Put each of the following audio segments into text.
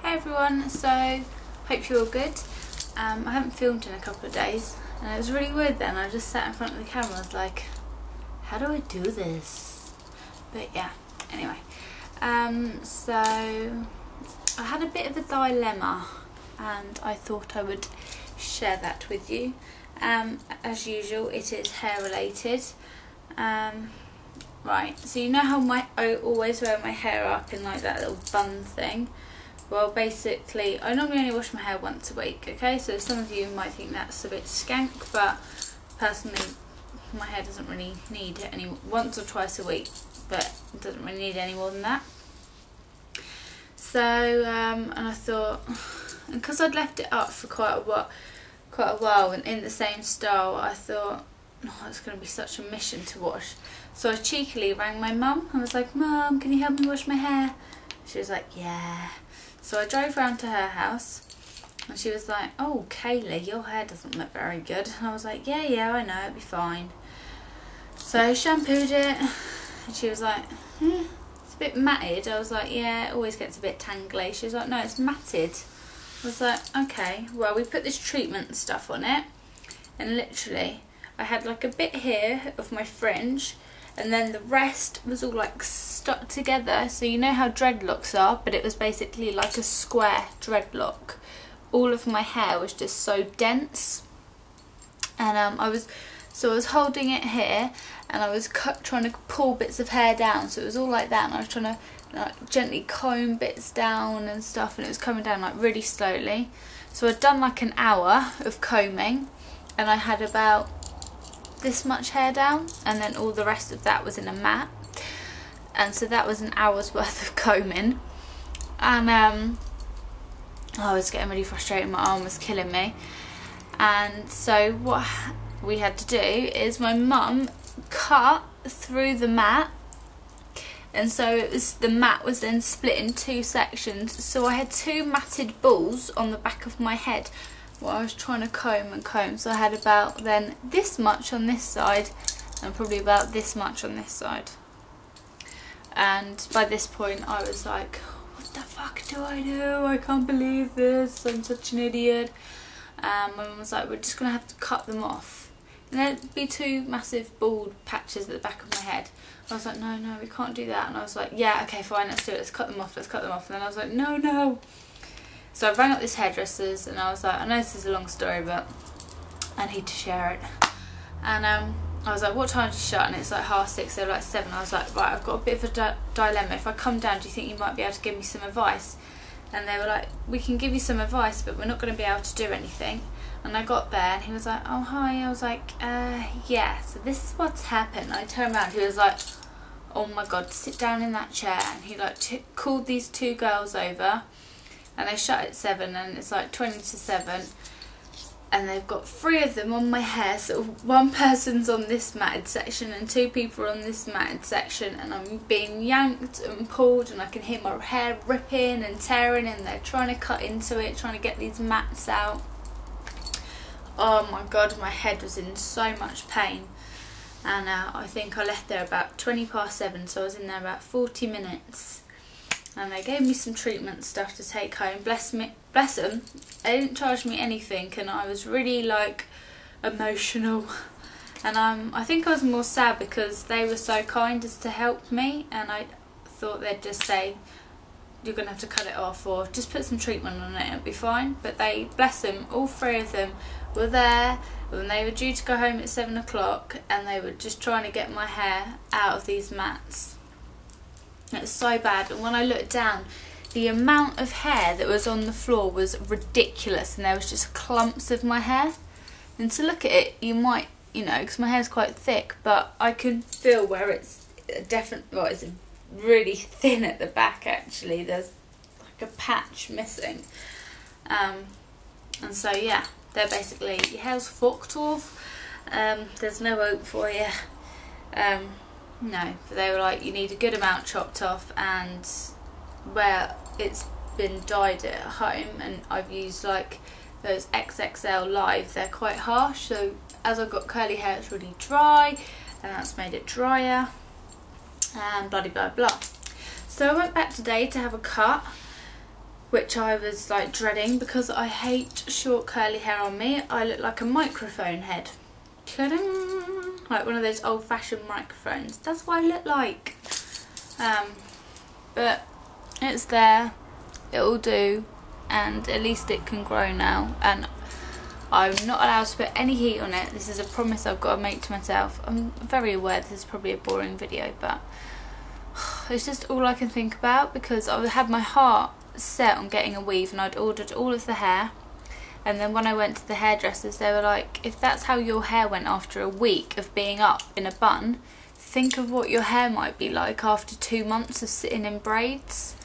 Hi everyone, so hope you're all good. I haven't filmed in a couple of days and it was really weird then. I just sat in front of the camera, I was like, how do I do this? But yeah, anyway. So I had a bit of a dilemma and I thought I would share that with you. As usual, it is hair related. Right, so you know how I always wear my hair up in like that little bun thing? Well, basically, I normally only wash my hair once a week, okay? So some of you might think that's a bit skank, but personally, my hair doesn't really need it once or twice a week, but it doesn't really need any more than that. So, and I thought, because I'd left it up for quite a while and in the same style, I thought, oh, it's going to be such a mission to wash. So I cheekily rang my mum and was like, Mum, can you help me wash my hair? She was like, yeah. So I drove round to her house and she was like, oh, Kaylee, your hair doesn't look very good. And I was like, yeah, I know, it'll be fine. So I shampooed it and she was like, it's a bit matted. I was like, yeah, it always gets a bit tangly. She was like, no, it's matted. I was like, okay, well, we put this treatment and stuff on it and literally I had like a bit here of my fringe and then the rest was all like stuck together. So you know how dreadlocks are, but it was basically like a square dreadlock. All of my hair was just so dense, and I was holding it here and I was trying to pull bits of hair down, so it was all like that, and I was trying to like gently comb bits down and stuff, and it was coming down like really slowly. So I'd done like an hour of combing and I had about this much hair down, and then all the rest of that was in a mat, and so that was an hour's worth of combing. And I was getting really frustrated, my arm was killing me. And so what we had to do is my mum cut through the mat, and so the mat was then split in two sections, so I had two matted balls on the back of my head while I was trying to comb and comb. So I had about then this much on this side and probably about this much on this side. And by this point I was like, what the fuck do I do? I can't believe this, I'm such an idiot. My mum was like, we're just gonna have to cut them off. And there'd be two massive bald patches at the back of my head. I was like, no, we can't do that. And I was like, yeah, okay, fine, let's do it, let's cut them off. And then I was like, no. So I rang up this hairdresser's and I was like, I know this is a long story, but I need to share it. And I was like, what time do you shut? And it's like 6:30, they were like 7. I was like, right, I've got a bit of a dilemma. If I come down, do you think you might be able to give me some advice? And they were like, we can give you some advice, but we're not going to be able to do anything. And I got there and he was like, oh, hi. I was like, yeah, so this is what's happened. And I turned around, he was like, oh my God, sit down in that chair. And he like called these two girls over. And they shut at 7 and it's like 20 to 7 and they've got 3 of them on my hair, so one person's on this matted section and 2 people are on this matted section, and I'm being yanked and pulled and I can hear my hair ripping and tearing and they're trying to cut into it, trying to get these mats out. Oh my God, my head was in so much pain. And I think I left there about 20 past 7, so I was in there about 40 minutes. And they gave me some treatment stuff to take home. Bless them, they didn't charge me anything, and I was really like emotional. And I think I was more sad because they were so kind as to help me, and I thought they'd just say, you're gonna have to cut it off or just put some treatment on it and it'll be fine. But they, bless them, all 3 of them were there when they were due to go home at 7 o'clock, and they were just trying to get my hair out of these mats. It was so bad, and when I looked down, the amount of hair that was on the floor was ridiculous, and there was just clumps of my hair. And to look at it, you might, you know, because my hair's quite thick, but I can feel where it's it's really thin at the back actually. There's like a patch missing. And so yeah, they're basically, your hair's fucked off. There's no hope for you. No, but they were like, you need a good amount chopped off, and where it's been dyed at home, and I've used like those XXL Live, they're quite harsh, so as I've got curly hair it's really dry, and that's made it drier, and blah blah blah. So I went back today to have a cut, which I was like dreading because I hate short curly hair on me. I look like a microphone head. Like one of those old-fashioned microphones. That's what I look like. But it's there, it'll do, and at least it can grow now, and I'm not allowed to put any heat on it. This is a promise I've got to make to myself. I'm very aware this is probably a boring video, but it's just all I can think about, because I had my heart set on getting a weave and I'd ordered all of the hair, and then when I went to the hairdressers they were like, if that's how your hair went after a week of being up in a bun, think of what your hair might be like after 2 months of sitting in braids.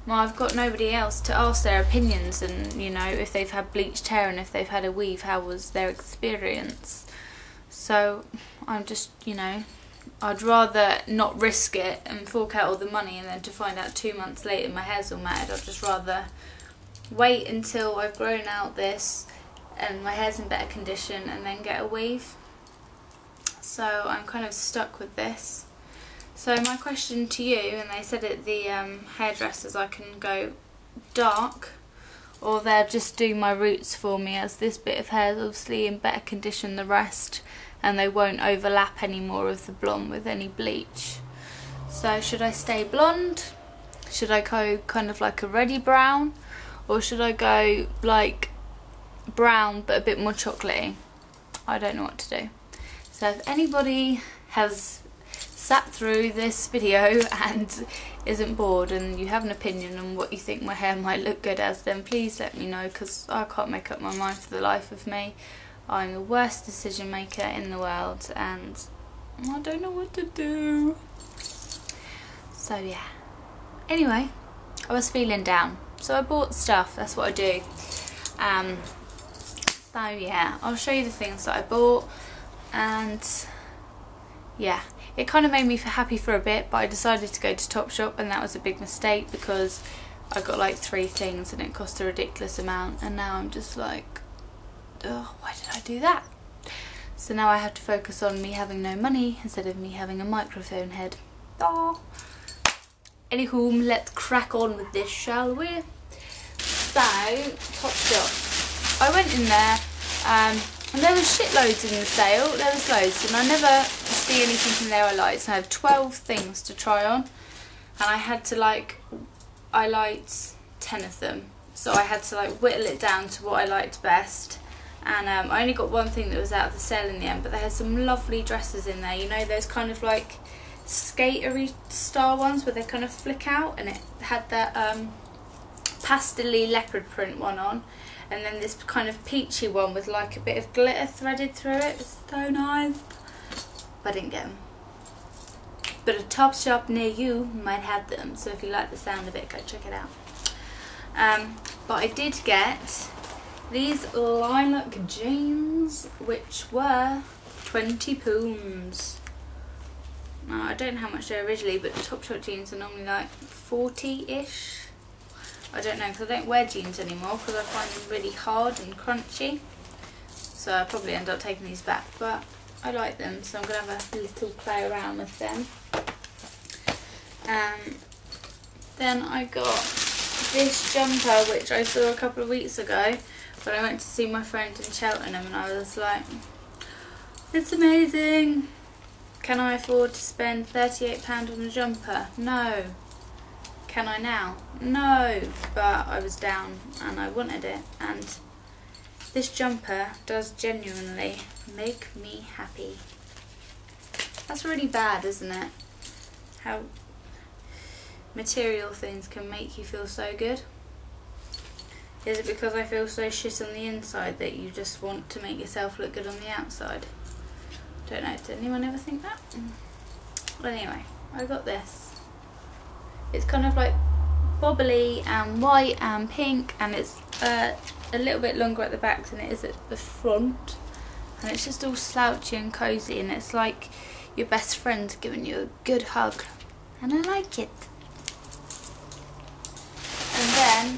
Well, I've got nobody else to ask their opinions, and you know, if they've had bleached hair and if they've had a weave, how was their experience? So I'm just, you know, I'd rather not risk it and fork out all the money and then to find out 2 months later my hair's all matted. I'd just rather wait until I've grown out this and my hair's in better condition and then get a weave. So I'm kind of stuck with this. So my question to you, and they said at the hairdressers I can go dark, or they'll just do my roots for me, as this bit of hair is obviously in better condition than the rest, and they won't overlap any more of the blonde with any bleach. So should I stay blonde? Should I go kind of like a reddy brown? Or should I go like brown but a bit more chocolatey? I don't know what to do. So if anybody has sat through this video and isn't bored and you have an opinion on what you think my hair might look good as, then please let me know, because I can't make up my mind for the life of me. I'm the worst decision maker in the world and I don't know what to do. So yeah. Anyway, I was feeling down, so I bought stuff. That's what I do. So yeah, I'll show you the things that I bought, and yeah, it kind of made me happy for a bit, but I decided to go to Topshop, and that was a big mistake because I got like 3 things and it cost a ridiculous amount, and now I'm just like, oh, why did I do that? So now I have to focus on me having no money instead of me having a microphone head. Oh. Anywho, let's crack on with this, shall we? So, Topshop. I went in there, and there was shitloads in the sale. There was loads, and I never see anything in there I liked. So I had 12 things to try on, and I had to I liked 10 of them. So I had to whittle it down to what I liked best. And I only got one thing that was out of the sale in the end, but they had some lovely dresses in there. You know, those kind of like skatery style ones where they kind of flick out, and it had that pastel-y leopard print one on, and then this kind of peachy one with like a bit of glitter threaded through it. It was so nice, but I didn't get them. But a Topshop near you might have them, so if you like the sound of it, go check it out. But I did get these lilac jeans, which were £20. Now, I don't know how much they're originally, but Topshop jeans are normally like 40-ish. I don't know, because I don't wear jeans anymore because I find them really hard and crunchy. So I'll probably end up taking these back, but I like them, so I'm going to have a little play around with them. Then I got this jumper, which I saw a couple of weeks ago when I went to see my friend in Cheltenham, and I was like, it's amazing. Can I afford to spend £38 on a jumper? No. Can I now? No. But I was down and I wanted it, and this jumper does genuinely make me happy. That's really bad, isn't it? How material things can make you feel so good. Is it because I feel so shit on the inside that you just want to make yourself look good on the outside? Don't know, did anyone ever think that? Well, anyway, I got this. It's kind of like bobbly and white and pink, and it's a little bit longer at the back than it is at the front, and it's just all slouchy and cozy, and it's like your best friend giving you a good hug, and I like it. And then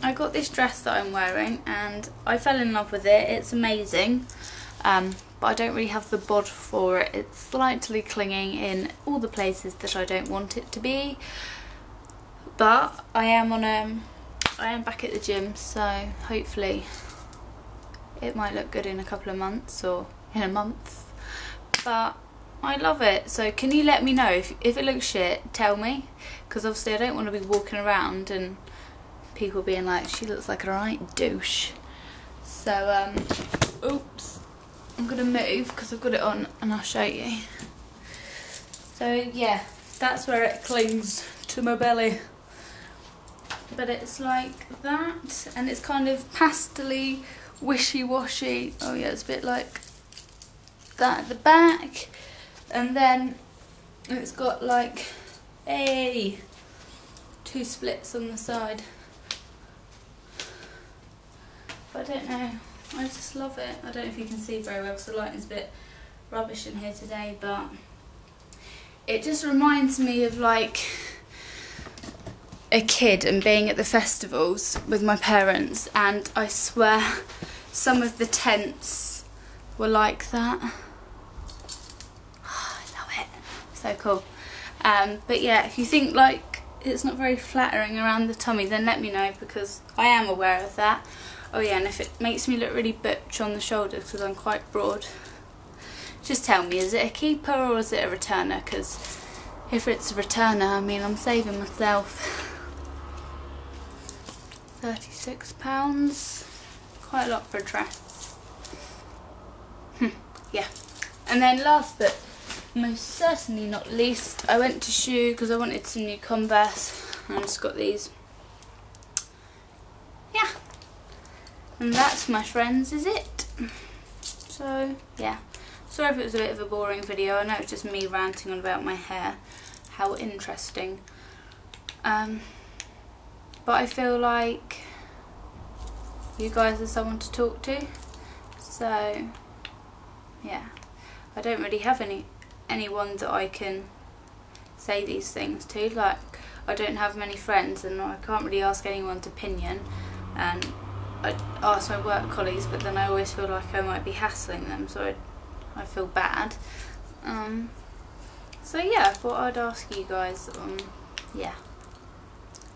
I got this dress that I'm wearing, and I fell in love with it. It's amazing, but I don't really have the bod for it. It's slightly clinging in all the places that I don't want it to be. But I am on a I am back at the gym, so hopefully it might look good in a couple of months or in a month, but I love it. So can you let me know if it looks shit, tell me, because obviously I don't want to be walking around and people being like, she looks like a right douche. So oops, I'm gonna move because I've got it on and I'll show you. So yeah, that's where it clings to my belly, but it's like that, and it's kind of pastel-y, wishy-washy. Oh yeah, it's a bit like that at the back, and then it's got like two splits on the side. But I don't know, I just love it. I don't know if you can see very well because the lighting's a bit rubbish in here today, but it just reminds me of like a kid and being at the festivals with my parents, and I swear some of the tents were like that. Oh, I love it, so cool. But yeah, if you think like it's not very flattering around the tummy, then let me know, because I am aware of that. Oh yeah, and if it makes me look really butch on the shoulders because I'm quite broad, just tell me, is it a keeper or is it a returner? Because if it's a returner, I mean, I'm saving myself £36, quite a lot for a dress. Yeah, and then last but most certainly not least, I went to Shoe because I wanted some new Converse, and I just got these. Yeah, and that, my friends, is it. So yeah, sorry if it was a bit of a boring video. I know it's just me ranting on about my hair. How interesting. But I feel like you guys are someone to talk to, so yeah, I don't really have anyone that I can say these things to. Like, I don't have many friends and I can't really ask anyone's opinion, and I ask my work colleagues, but then I always feel like I might be hassling them, so I feel bad. So yeah, I thought I'd ask you guys, yeah.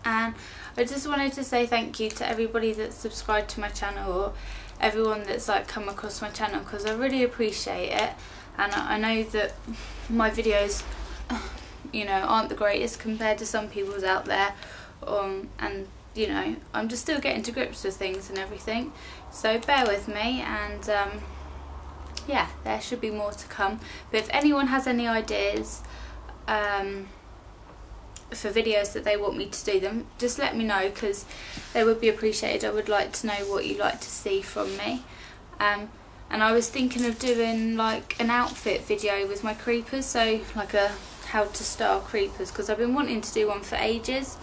And I just wanted to say thank you to everybody that's subscribed to my channel, or everyone that's like come across my channel, because I really appreciate it. And I know that my videos, you know, aren't the greatest compared to some people's out there, and you know, I'm just still getting to grips with things and everything, so bear with me. And yeah, there should be more to come. But if anyone has any ideas for videos that they want me to do them, just let me know, because they would be appreciated. I would like to know what you'd like to see from me. And I was thinking of doing like an outfit video with my creepers, so like a how to style creepers, because I've been wanting to do one for ages,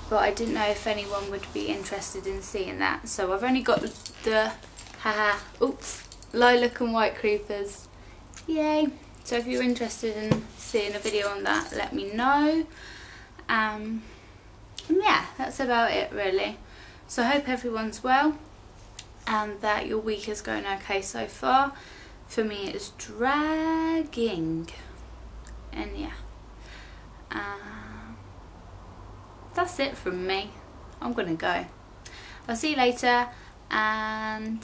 but I didn't know if anyone would be interested in seeing that. So I've only got the lilac and white creepers, yay. So if you're interested in seeing a video on that, let me know. And yeah, that's about it really. So I hope everyone's well and that your week is going okay so far. For me it's dragging, and yeah, that's it from me. I'm gonna go. I'll see you later, and